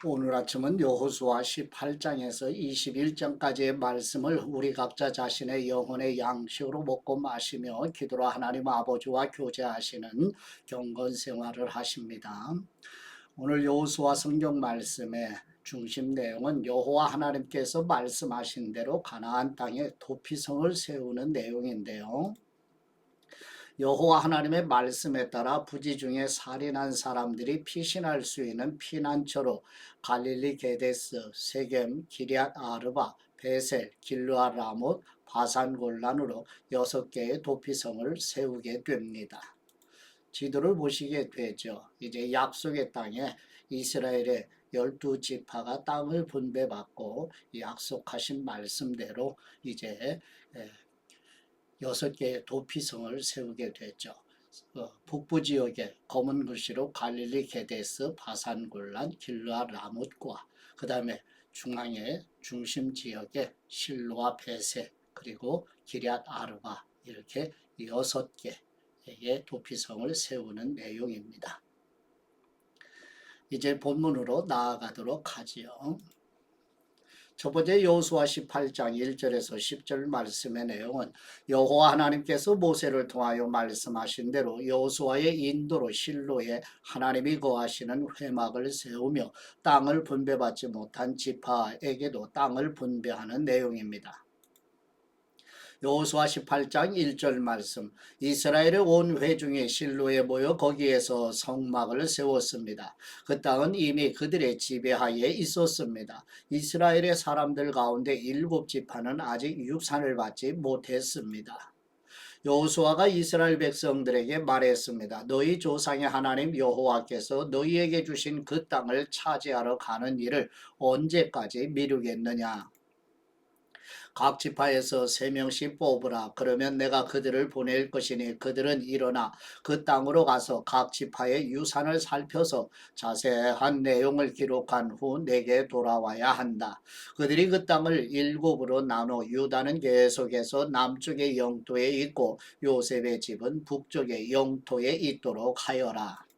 오늘 아침은 여호수아 18장에서 21장까지의 말씀을 우리 각자 자신의 영혼의 양식으로 먹고 마시며 기도로 하나님 아버지와 교제하시는 경건 생활을 하십니다. 오늘 여호수아 성경 말씀의 중심 내용은 여호와 하나님께서 말씀하신 대로 가나안 땅에 도피성을 세우는 내용인데요. 여호와 하나님의 말씀에 따라 부지 중에 살인한 사람들이 피신할 수 있는 피난처로 갈릴리 게데스, 세겜, 기럇 아르바, 베셀, 길르아 라못, 바산 골란으로 6개의 도피성을 세우게 됩니다. 지도를 보시게 되죠. 이제 약속의 땅에 이스라엘의 12지파가 땅을 분배받고 약속하신 말씀대로 이제 6개의 도피성을 세우게 됐죠. 북부 지역에 검은 글씨로 갈릴리 게데스, 바산 골란, 길르아 라못과 그 다음에 중앙의 중심 지역에 실로와 베세 그리고 기럇 아르바 이렇게 6개의 도피성을 세우는 내용입니다. 이제 본문으로 나아가도록 하지요. 첫 번째 여호수아 18장 1절에서 10절 말씀의 내용은 여호와 하나님께서 모세를 통하여 말씀하신 대로 여호수아의 인도로 실로에 하나님이 거하시는 회막을 세우며 땅을 분배받지 못한 지파에게도 땅을 분배하는 내용입니다. 여호수아 18장 1절 말씀 이스라엘의 온 회중이 실로에 모여 거기에서 성막을 세웠습니다. 그 땅은 이미 그들의 지배하에 있었습니다. 이스라엘의 사람들 가운데 7지파는 아직 유산을 받지 못했습니다. 여호수아가 이스라엘 백성들에게 말했습니다. 너희 조상의 하나님 여호와께서 너희에게 주신 그 땅을 차지하러 가는 일을 언제까지 미루겠느냐. 각 지파에서 3명씩 뽑으라. 그러면 내가 그들을 보낼 것이니 그들은 일어나 그 땅으로 가서 각 지파의 유산을 살펴서 자세한 내용을 기록한 후 내게 돌아와야 한다. 그들이 그 땅을 7으로 나눠 유다는 계속해서 남쪽의 영토에 있고 요셉의 집은 북쪽의 영토에 있도록 하여라.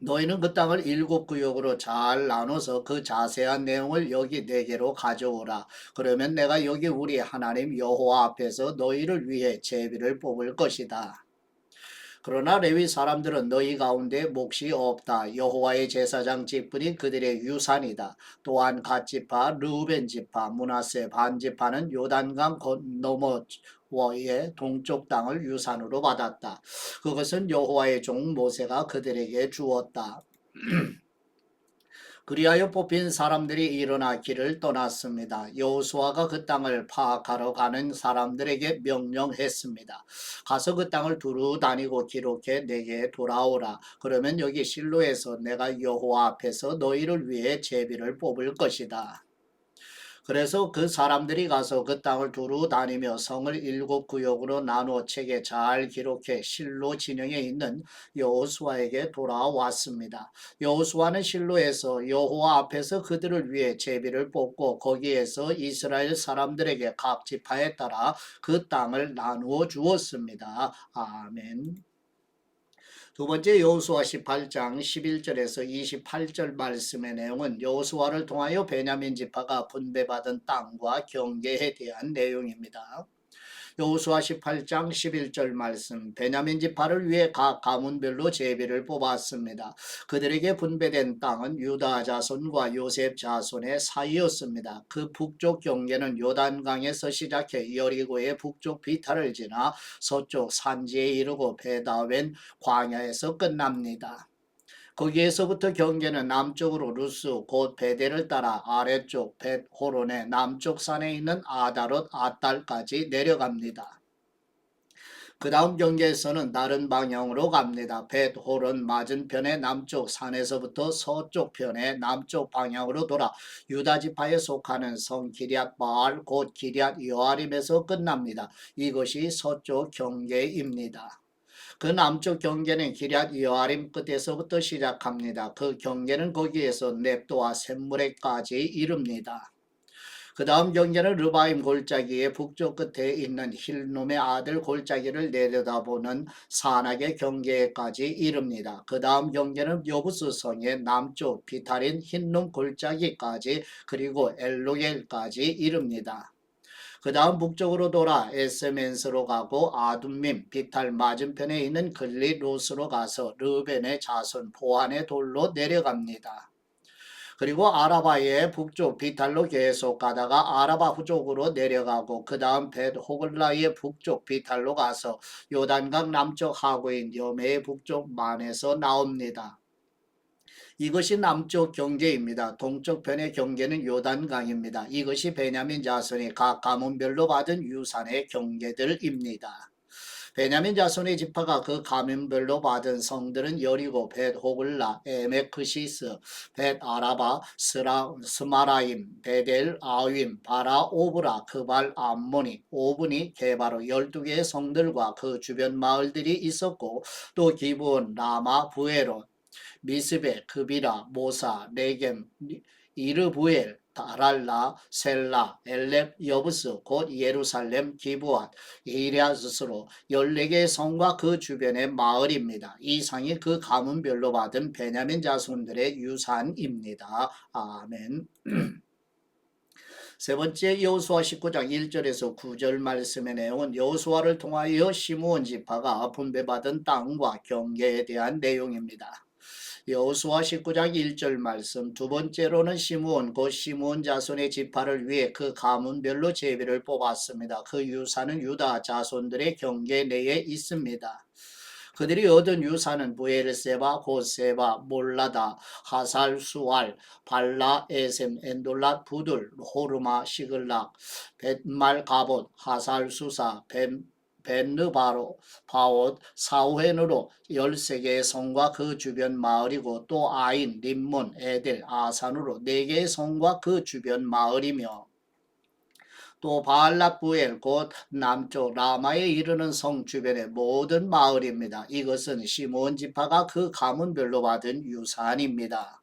너희는 그 땅을 7구역으로 잘 나눠서 그 자세한 내용을 여기 내게로 가져오라. 그러면 내가 여기 우리 하나님 여호와 앞에서 너희를 위해 제비를 뽑을 것이다. 그러나 레위 사람들은 너희 가운데 몫이 없다. 여호와의 제사장 직분이 그들의 유산이다. 또한 갓 지파, 르우벤 지파, 므낫세 반 지파는 요단강 건너머 의 동쪽 땅을 유산으로 받았다. 그것은 여호와의 종 모세가 그들에게 주었다. 그리하여 뽑힌 사람들이 일어나 길을 떠났습니다. 여호수아가 그 땅을 파악하러 가는 사람들에게 명령했습니다. 가서 그 땅을 두루 다니고 기록해 내게 돌아오라. 그러면 여기 실로에서 내가 여호와 앞에서 너희를 위해 제비를 뽑을 것이다. 그래서 그 사람들이 가서 그 땅을 두루 다니며 성을 7구역으로 나누어 책에 잘 기록해 실로 진영에 있는 여호수아에게 돌아왔습니다. 여호수아는 실로에서 여호와 앞에서 그들을 위해 제비를 뽑고 거기에서 이스라엘 사람들에게 각 지파에 따라 그 땅을 나누어 주었습니다. 아멘. 두 번째 여호수아 18장 11절에서 28절 말씀의 내용은 여호수아를 통하여 베냐민 지파가 분배받은 땅과 경계에 대한 내용입니다. 여호수아 18장 11절 말씀 베냐민 지파를 위해 각 가문별로 제비를 뽑았습니다. 그들에게 분배된 땅은 유다 자손과 요셉 자손의 사이였습니다. 그 북쪽 경계는 요단강에서 시작해 여리고의 북쪽 비탈을 지나 서쪽 산지에 이르고 베다웬 광야에서 끝납니다. 거기에서부터 경계는 남쪽으로 루스 곧 베델을 따라 아래쪽 벳호론의 남쪽 산에 있는 아다롯 아달까지 내려갑니다. 그 다음 경계에서는 다른 방향으로 갑니다. 벳호론 맞은편의 남쪽 산에서부터 서쪽 편의 남쪽 방향으로 돌아 유다지파에 속하는 성 기럇 바알 곧 기럇 여아림에서 끝납니다. 이것이 서쪽 경계입니다. 그 남쪽 경계는 기럇 여아림 끝에서부터 시작합니다. 그 경계는 거기에서 넵도와 샘무레까지 이릅니다. 그 다음 경계는 르바임 골짜기의 북쪽 끝에 있는 힐놈의 아들 골짜기를 내려다보는 산악의 경계까지 이릅니다. 그 다음 경계는 여부스 성의 남쪽 비탈인 흰놈 골짜기까지 그리고 엘로겔까지 이릅니다. 그 다음 북쪽으로 돌아 에스멘스로 가고 아둠밈 비탈 맞은편에 있는 글리루스로 가서 르벤의 자손 보안의 돌로 내려갑니다. 그리고 아라바의 북쪽 비탈로 계속 가다가 아라바 후쪽으로 내려가고 그 다음 벳 호글라의 북쪽 비탈로 가서 요단강 남쪽 하구인 여메의 북쪽 만에서 나옵니다. 이것이 남쪽 경계입니다. 동쪽 편의 경계는 요단강입니다. 이것이 베냐민 자손이 각 가문별로 받은 유산의 경계들입니다. 베냐민 자손의 지파가 그 가문별로 받은 성들은 여리고, 벳 호글라, 에메크시스, 벳 아라바, 스마라임, 베델, 아윈, 바라, 오브라, 그발, 암모니, 오브니, 게바로 12개의 성들과 그 주변 마을들이 있었고 또 기브온, 라마, 부에롯, 미스베, 그비라, 모사, 레겜, 이르부엘, 다랄라, 셀라, 엘렙, 여부스, 곧 예루살렘, 기브앗, 이리아스스로 14개의 성과 그 주변의 마을입니다. 이 성이 그 가문별로 받은 베냐민 자손들의 유산입니다. 아멘. 세 번째 여호수아 19장 1절에서 9절 말씀의 내용은 여호수아를 통하여 시므온 지파가 분배받은 땅과 경계에 대한 내용입니다. 여호수아 19장 1절 말씀, 두 번째로는 시므온 곧 시므온 자손의 지파를 위해 그 가문별로 제비를 뽑았습니다. 그 유산은 유다 자손들의 경계 내에 있습니다. 그들이 얻은 유산은 부엘세바, 곧세바, 몰라다, 하살, 수알, 발라, 에셈, 엔돌랏, 부들, 호르마, 시글락, 벳말, 가봇, 하살, 수사, 벤느바로, 바옷, 사우헨으로 13개의 성과 그 주변 마을이고 또 아인, 림몬, 에델, 아산으로 4개의 성과 그 주변 마을이며 또 바알라부엘 곧 남쪽 라마에 이르는 성 주변의 모든 마을입니다. 이것은 시므온 지파가 그 가문별로 받은 유산입니다.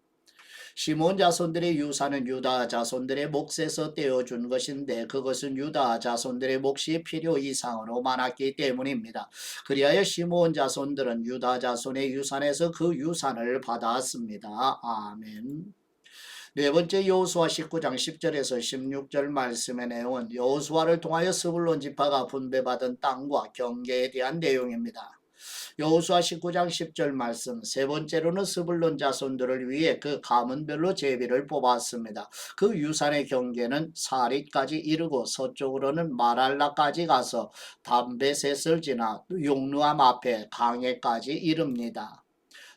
시몬 자손들의 유산은 유다 자손들의 몫에서 떼어준 것인데 그것은 유다 자손들의 몫이 필요 이상으로 많았기 때문입니다. 그리하여 시몬 자손들은 유다 자손의 유산에서 그 유산을 받았습니다. 아멘. 네 번째 여호수아 19장 10절에서 16절 말씀의 내용은 여호수아를 통하여 스불론 지파가 분배받은 땅과 경계에 대한 내용입니다. 여호수아 19장 10절 말씀, 세 번째로는 스불론 자손들을 위해 그 가문별로 제비를 뽑았습니다. 그 유산의 경계는 사릿까지 이르고 서쪽으로는 마랄라까지 가서 담베셋을 지나 용르암 앞에 강해까지 이릅니다.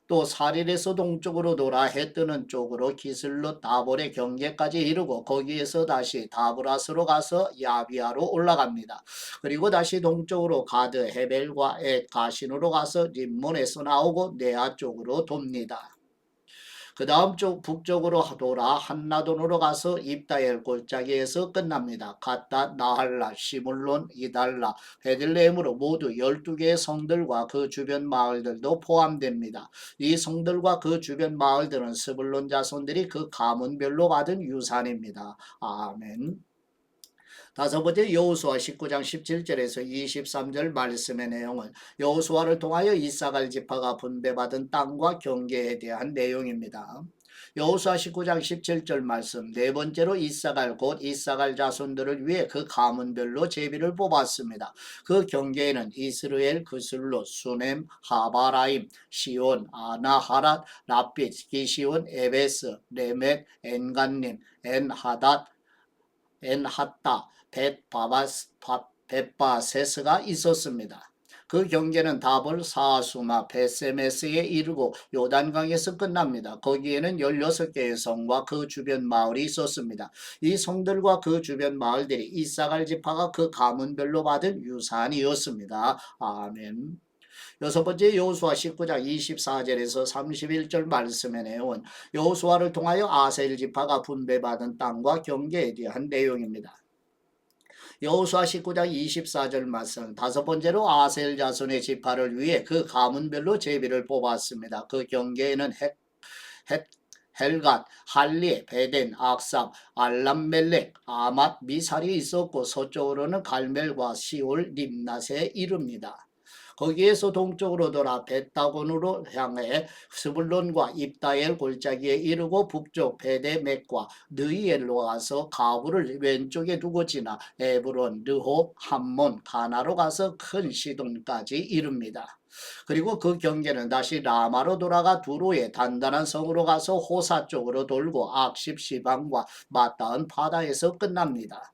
또 사릴에서 동쪽으로 돌아 해 뜨는 쪽으로 기슬롯 다볼의 경계까지 이르고 거기에서 다시 다브라스로 가서 야비아로 올라갑니다. 그리고 다시 동쪽으로 가드 헤벨과 엣 가신으로 가서 림몬에서 나오고 네아 쪽으로 돕니다. 그 다음 쪽 북쪽으로 돌아 한나돈으로 가서 입다엘 골짜기에서 끝납니다. 갓다, 나할라, 시물론, 이달라, 베들레헴으로 모두 12개의 성들과 그 주변 마을들도 포함됩니다. 이 성들과 그 주변 마을들은 스불론 자손들이 그 가문별로 받은 유산입니다. 아멘. 다섯 번째 여호수아 19장 17절에서 23절 말씀의 내용은 여호수아를 통하여 이사갈 지파가 분배받은 땅과 경계에 대한 내용입니다. 여호수아 19장 17절 말씀, 네 번째로 이사갈 곧 이사갈 자손들을 위해 그 가문별로 제비를 뽑았습니다. 그 경계에는 이스르엘, 그슬롯, 수넴, 하바라임, 시온, 아나하랏, 라빛, 기시온, 에베스, 레멧, 엔간님, 엔하닷, 엔하따, 벳바세스가 있었습니다. 그 경계는 다볼, 사수마, 베세메스에 이르고 요단강에서 끝납니다. 거기에는 16개의 성과 그 주변 마을이 있었습니다. 이 성들과 그 주변 마을들이 이사갈 지파가 그 가문별로 받은 유산이었습니다. 아멘. 여섯 번째 여호수아 19장 24절에서 31절 말씀의 내용은 여호수아를 통하여 아셀 지파가 분배받은 땅과 경계에 대한 내용입니다. 여호수아 19장 24절 말씀, 다섯 번째로 아셀 자손의 지파를 위해 그 가문별로 제비를 뽑았습니다. 그 경계에는 헬갓, 할리, 베덴, 악삽, 알람멜렉, 아맛, 미살이 있었고 서쪽으로는 갈멜과 시올, 림낫에 이릅니다. 거기에서 동쪽으로 돌아 벳다곤으로 향해 스불론과 입다엘 골짜기에 이르고 북쪽 베데맥과 느이엘로 가서 가부를 왼쪽에 두고 지나 에브론, 르홉, 함몬, 가나로 가서 큰 시돈까지 이릅니다. 그리고 그 경계는 다시 라마로 돌아가 두로의 단단한 성으로 가서 호사 쪽으로 돌고 악십 시방과 맞닿은 바다에서 끝납니다.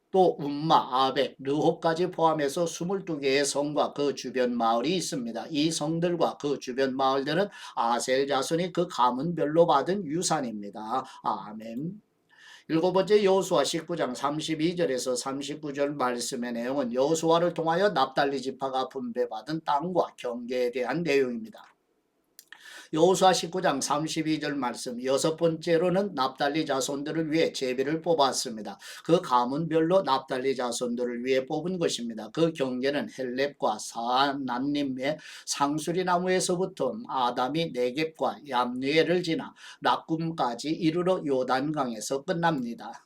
또 움마, 아벡, 르홉까지 포함해서 22개의 성과 그 주변 마을이 있습니다. 이 성들과 그 주변 마을들은 아셀 자손이 그 가문별로 받은 유산입니다. 아멘. 일곱 번째 여호수아 19장 32절에서 39절 말씀의 내용은 여호수아를 통하여 납달리 지파가 분배받은 땅과 경계에 대한 내용입니다. 여호수아 19장 32절 말씀 여섯 번째로는 납달리 자손들을 위해 제비를 뽑았습니다. 그 가문별로 납달리 자손들을 위해 뽑은 것입니다. 그 경계는 헬렙과 사난림의 상수리 나무에서부터 아담이 네겝과 얌느에를 지나 락꿈까지 이르러 요단강에서 끝납니다.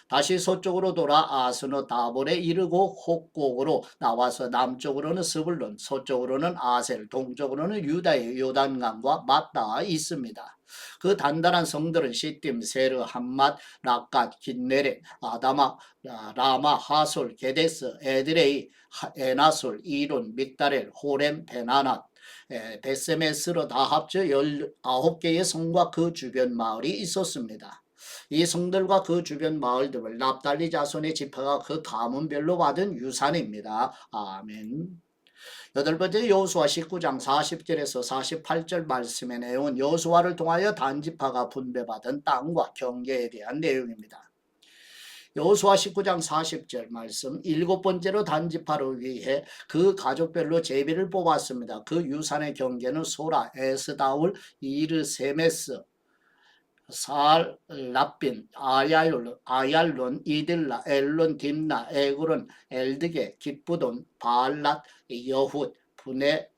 다시 서쪽으로 돌아 아스노 다볼에 이르고 혹곡으로 나와서 남쪽으로는 스불론, 서쪽으로는 아셀, 동쪽으로는 유다의 요단강과 맞닿아 있습니다. 그 단단한 성들은 시딤, 세르, 함맛, 락갓, 긴네렛, 아다마, 라마, 하솔, 게데스, 에드레이, 에나솔, 이론, 믹다렐, 호렘, 베나낫, 베세메스로 다 합쳐 19개의 성과 그 주변 마을이 있었습니다. 이 성들과 그 주변 마을들을 납달리 자손의 지파가 그 가문별로 받은 유산입니다. 아멘. 여덟 번째 여호수아 19장 40절에서 48절 말씀의 내용은 여호수아를 통하여 단지파가 분배받은 땅과 경계에 대한 내용입니다. 여호수아 19장 40절 말씀 일곱 번째로 단지파를 위해 그 가족별로 제비를 뽑았습니다. 그 유산의 경계는 소라, 에스다울, 이르세메스, 살, 라빈, 아얄론, 이딜라, 엘론, 딥나, 에그론, 엘드게, 기쁘돈, 바알랏, 여훗, 부네,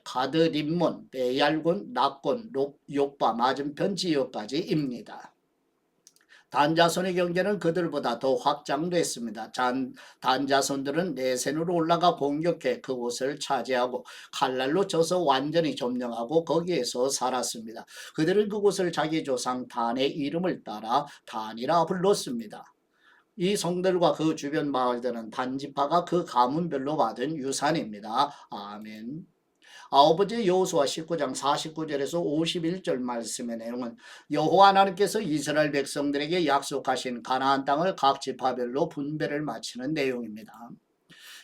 가드 림몬, 베얄군, 낙곤, 욕바, 맞은편 지역까지입니다. 단자손의 경계는 그들보다 더 확장됐습니다. 단자손들은 내센으로 올라가 공격해 그곳을 차지하고 칼날로 쳐서 완전히 점령하고 거기에서 살았습니다. 그들은 그곳을 자기 조상 단의 이름을 따라 단이라 불렀습니다. 이 성들과 그 주변 마을들은 단지파가 그 가문별로 받은 유산입니다. 아멘. 아홉 번째 여호수아 19장 49절에서 51절 말씀의 내용은 여호와 하나님께서 이스라엘 백성들에게 약속하신 가나안 땅을 각 지파별로 분배를 마치는 내용입니다.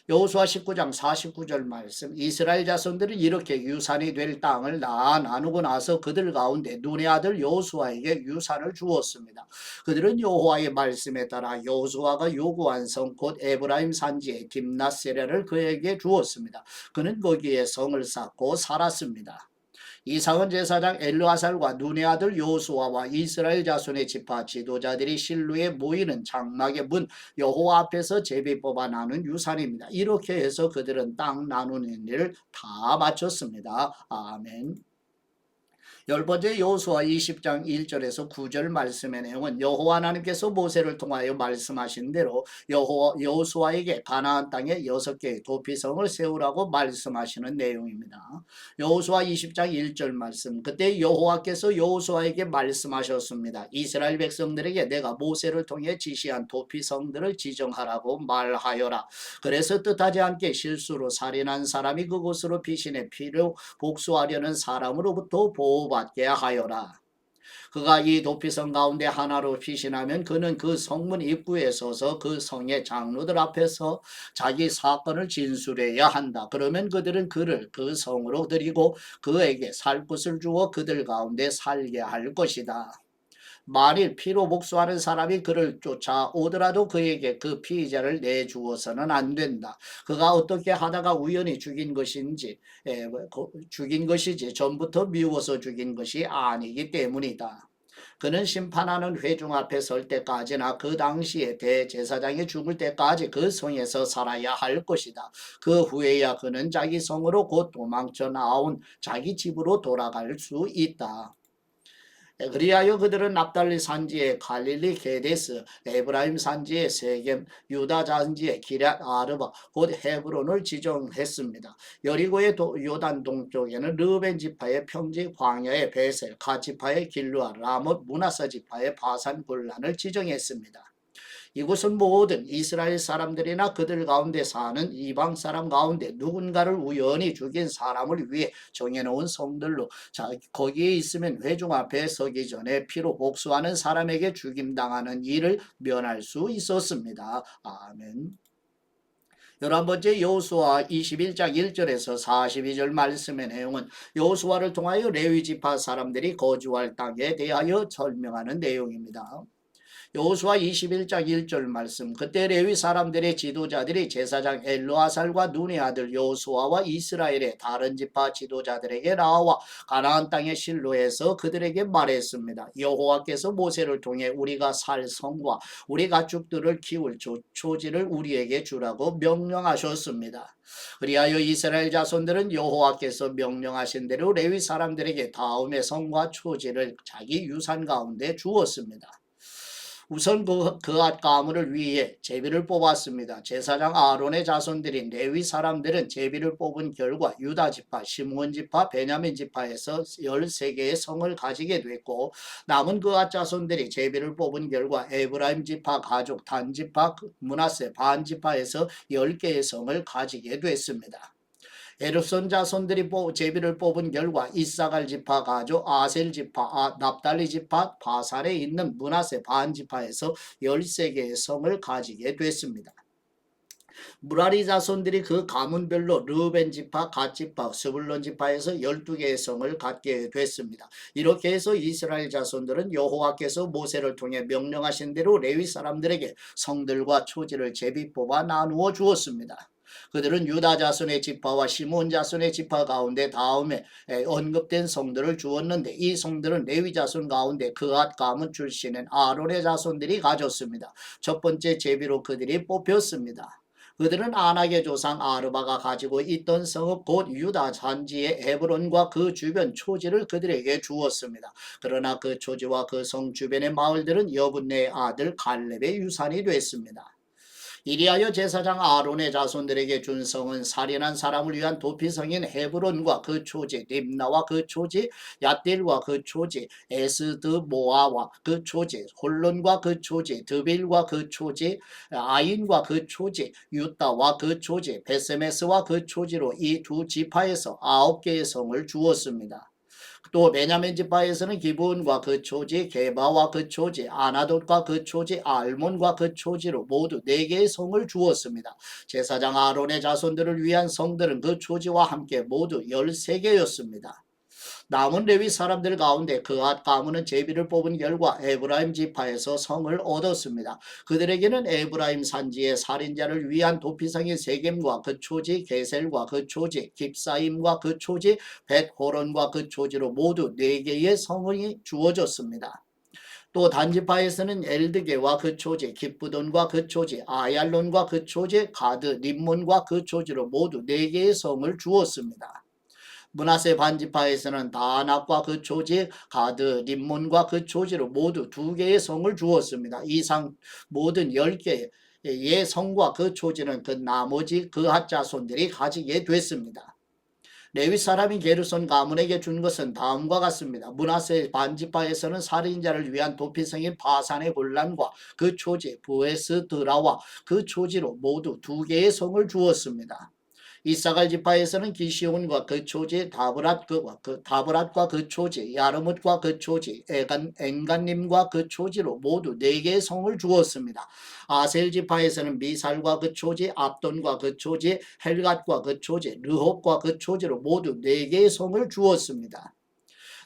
여호수아 19장 49절 말씀 이스라엘 자손들은 이렇게 유산이 될 땅을 나누고 나서 그들 가운데 눈의 아들 여호수아에게 유산을 주었습니다. 그들은 여호와의 말씀에 따라 여호수아가 요구한 성 곧 에브라임 산지의 딥낫세라를 그에게 주었습니다. 그는 거기에 성을 쌓고 살았습니다. 이상은 제사장 엘르아살과 눈의 아들 여호수아와 이스라엘 자손의 지파 지도자들이 실루에 모이는 장막의 문 여호와 앞에서 제비 뽑아 나눈 유산입니다. 이렇게 해서 그들은 땅 나누는 일을 다 마쳤습니다. 아멘. 열 번째 여호수아 20장 1절에서 9절 말씀의 내용은 여호와 하나님께서 모세를 통하여 말씀하신 대로 여호수아에게 가나안 땅에 6개의 도피성을 세우라고 말씀하시는 내용입니다. 여호수아 20장 1절 말씀 그때 여호와께서 여호수아에게 말씀하셨습니다. 이스라엘 백성들에게 내가 모세를 통해 지시한 도피성들을 지정하라고 말하여라. 그래서 뜻하지 않게 실수로 살인한 사람이 그곳으로 피신의 피로 복수하려는 사람으로부터 보호받게 하여라. 그가 이 도피성 가운데 하나로 피신하면 그는 그 성문 입구에 서서 그 성의 장로들 앞에서 자기 사건을 진술해야 한다. 그러면 그들은 그를 그 성으로 들이고 그에게 살 곳을 주어 그들 가운데 살게 할 것이다. 만일 피로 복수하는 사람이 그를 쫓아오더라도 그에게 그 피의자를 내주어서는 안 된다. 그가 어떻게 하다가 우연히 죽인 것이지 전부터 미워서 죽인 것이 아니기 때문이다. 그는 심판하는 회중 앞에 설 때까지나 그 당시에 대제사장이 죽을 때까지 그 성에서 살아야 할 것이다. 그 후에야 그는 자기 성으로 곧 도망쳐 나온 자기 집으로 돌아갈 수 있다. 그리하여 그들은 납달리 산지의 갈릴리 게데스, 에브라임 산지의 세겜, 유다 산지의 기럇 아르바, 곧 헤브론을 지정했습니다. 여리고의 요단 동쪽에는 르벤 지파의 평지 광야의 베셀, 가 지파의 길루아, 라못 문하사 지파의 바산 골란을 지정했습니다. 이곳은 모든 이스라엘 사람들이나 그들 가운데 사는 이방 사람 가운데 누군가를 우연히 죽인 사람을 위해 정해놓은 성들로, 자, 거기에 있으면 회중 앞에 서기 전에 피로 복수하는 사람에게 죽임당하는 일을 면할 수 있었습니다. 아멘. 11번째 여호수아 21장 1절에서 42절 말씀의 내용은 여호수아를 통하여 레위 지파 사람들이 거주할 땅에 대하여 설명하는 내용입니다. 여호수아 21장 1절 말씀. 그때 레위 사람들의 지도자들이 제사장 엘르아살과 눈의 아들 여호수아와 이스라엘의 다른 지파 지도자들에게 나와 가나안 땅의 실로에서 그들에게 말했습니다. 여호와께서 모세를 통해 우리가 살 성과 우리 가축들을 키울 초지를 우리에게 주라고 명령하셨습니다. 그리하여 이스라엘 자손들은 여호와께서 명령하신 대로 레위 사람들에게 다음의 성과 초지를 자기 유산 가운데 주었습니다. 우선 그앗 가문을 위해 제비를 뽑았습니다. 제사장 아론의 자손들인 레위 사람들은 제비를 뽑은 결과 유다 지파, 시므온 지파, 베냐민 지파에서 13개의 성을 가지게 됐고, 남은 그앗 자손들이 제비를 뽑은 결과 에브라임 지파 가족, 단 지파, 므낫세 반 지파에서 10개의 성을 가지게 됐습니다. 에르손 자손들이 제비를 뽑은 결과 이사갈 지파 가족, 아셀 지파, 납달리 지파, 바산에 있는 므낫세 반 지파에서 13개의 성을 가지게 됐습니다. 무라리 자손들이 그 가문별로 르벤 지파, 갓 지파, 스불론 지파에서 12개의 성을 갖게 됐습니다. 이렇게 해서 이스라엘 자손들은 여호와께서 모세를 통해 명령하신 대로 레위 사람들에게 성들과 초지를 제비 뽑아 나누어 주었습니다. 그들은 유다 자손의 지파와 시므온 자손의 지파 가운데 다음에 언급된 성들을 주었는데, 이 성들은 레위 자손 가운데 그앗 가문 출신인 아론의 자손들이 가졌습니다. 첫 번째 제비로 그들이 뽑혔습니다. 그들은 아낙의 조상 아르바가 가지고 있던 성읍 곧 유다 산지의 헤브론과 그 주변 초지를 그들에게 주었습니다. 그러나 그 초지와 그 성 주변의 마을들은 여분네의 아들 갈렙의 유산이 됐습니다. 이리하여 제사장 아론의 자손들에게 준 성은 살인한 사람을 위한 도피성인 헤브론과 그 초지, 림나와 그 초지, 얏딜과 그 초지, 에스드모아와 그 초지, 홀론과 그 초지, 드빌과 그 초지, 아인과 그 초지, 유다와 그 초지, 베세메스와 그 초지로 이 두 지파에서 9개의 성을 주었습니다. 또 베냐민 지파에서는 기브온과 그 초지, 게바와 그 초지, 아나돗과 그 초지, 알몬과 그 초지로 모두 4개의 성을 주었습니다. 제사장 아론의 자손들을 위한 성들은 그 초지와 함께 모두 13개였습니다. 남은 레위 사람들 가운데 그앗 가문은 제비를 뽑은 결과 에브라임 지파에서 성을 얻었습니다. 그들에게는 에브라임 산지의 살인자를 위한 도피성인 세겜과 그 초지, 게셀과 그 초지, 깁사임과 그 초지, 벳호론과 그 초지로 모두 4개의 성이 주어졌습니다. 또 단지파에서는 엘드게와 그 초지, 기쁘돈과 그 초지, 아얄론과 그 초지, 가드, 림몬과 그 초지로 모두 4개의 성을 주었습니다. 므낫세 반지파에서는 다낙과 그 초지, 가드, 림몬과 그 초지로 모두 2개의 성을 주었습니다. 이상 모든 10개의 성과 그 초지는 그 나머지 그앗 자손들이 가지게 됐습니다. 레위 사람인 게르손 가문에게 준 것은 다음과 같습니다. 므낫세 반지파에서는 살인자를 위한 도피성인 바산의 골란과 그 초지, 부에스 드라와 그 초지로 모두 2개의 성을 주었습니다. 이사갈 지파에서는 기시온과 그 초지, 다브랏과 그 초지, 야르뭇과 그 초지, 엔간님과 그 초지로 모두 4개의 성을 주었습니다. 아셀 지파에서는 미살과 그 초지, 압돈과 그 초지, 헬갓과 그 초지, 르홉과 그 초지로 모두 4개의 성을 주었습니다.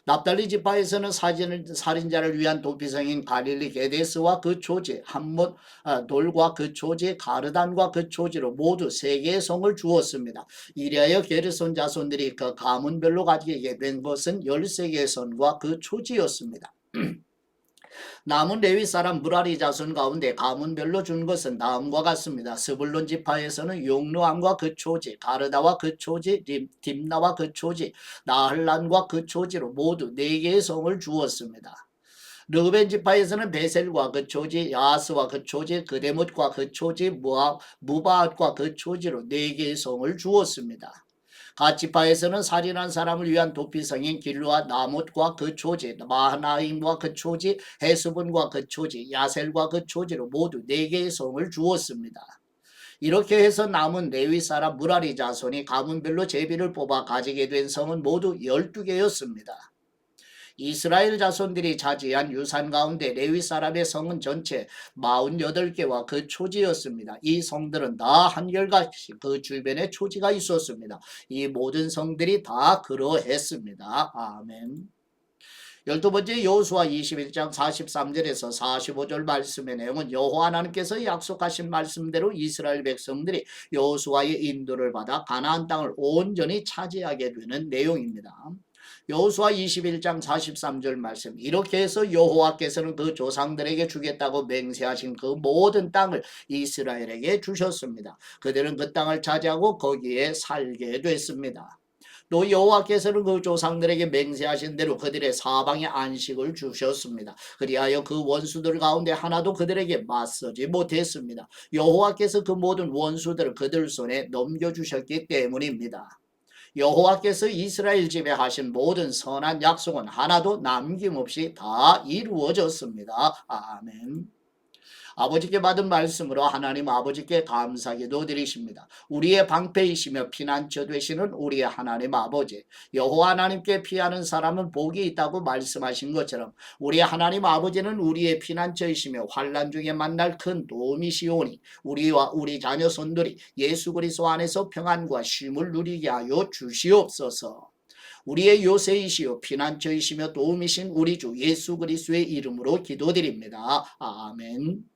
납달리 지파에서는 살인자를 위한 도피성인 갈릴리 게데스와 그 초지, 함못 돌과 그 초지, 가르단과 그 초지로 모두 3개의 성을 주었습니다. 이리하여 게르손 자손들이 그 가문별로 가지게 된 것은 13개의 성과 그 초지였습니다. 남은 레위 사람 무라리 자손 가운데 가문별로 준 것은 다음과 같습니다. 스불론 지파에서는 용르암과 그 초지, 가르다와 그 초지, 딥나와 그 초지, 나할란과 그 초지로 모두 4개의 성을 주었습니다. 르벤 지파에서는 베셀과 그 초지, 야스와 그 초지, 그데못과 그 초지, 무바앗과 그 초지로 4개의 성을 주었습니다. 갓 지파에서는 살인한 사람을 위한 도피성인 길루와 나못과 그 초지, 마하나임과 그 초지, 헤스본과 그 초지, 야셀과 그 초지로 모두 4개의 성을 주었습니다. 이렇게 해서 남은 레위 사람 무라리 자손이 가문별로 제비를 뽑아 가지게 된 성은 모두 12개였습니다. 이스라엘 자손들이 차지한 유산 가운데 레위 사람의 성은 전체 48개와 그 초지였습니다. 이 성들은 다 한결같이 그 주변에 초지가 있었습니다. 이 모든 성들이 다 그러했습니다. 아멘. 12번째 여호수아 21장 43절에서 45절 말씀의 내용은 여호와 하나님께서 약속하신 말씀대로 이스라엘 백성들이 여호수아의 인도를 받아 가나안 땅을 온전히 차지하게 되는 내용입니다. 여호수아 21장 43절 말씀, 이렇게 해서 여호와께서는 그 조상들에게 주겠다고 맹세하신 그 모든 땅을 이스라엘에게 주셨습니다. 그들은 그 땅을 차지하고 거기에 살게 됐습니다. 또 여호와께서는 그 조상들에게 맹세하신 대로 그들의 사방에 안식을 주셨습니다. 그리하여 그 원수들 가운데 하나도 그들에게 맞서지 못했습니다. 여호와께서 그 모든 원수들을 그들 손에 넘겨주셨기 때문입니다. 여호와께서 이스라엘 집에 하신 모든 선한 약속은 하나도 남김없이 다 이루어졌습니다. 아멘. 아버지께 받은 말씀으로 하나님 아버지께 감사기도 드리십니다. 우리의 방패이시며 피난처 되시는 우리의 하나님 아버지, 여호와 하나님께 피하는 사람은 복이 있다고 말씀하신 것처럼 우리 하나님 아버지는 우리의 피난처이시며 환난 중에 만날 큰 도움이시오니 우리와 우리 자녀 손들이 예수 그리스도 안에서 평안과 쉼을 누리게 하여 주시옵소서. 우리의 요새이시요 피난처이시며 도움이신 우리 주 예수 그리스도의 이름으로 기도드립니다. 아멘.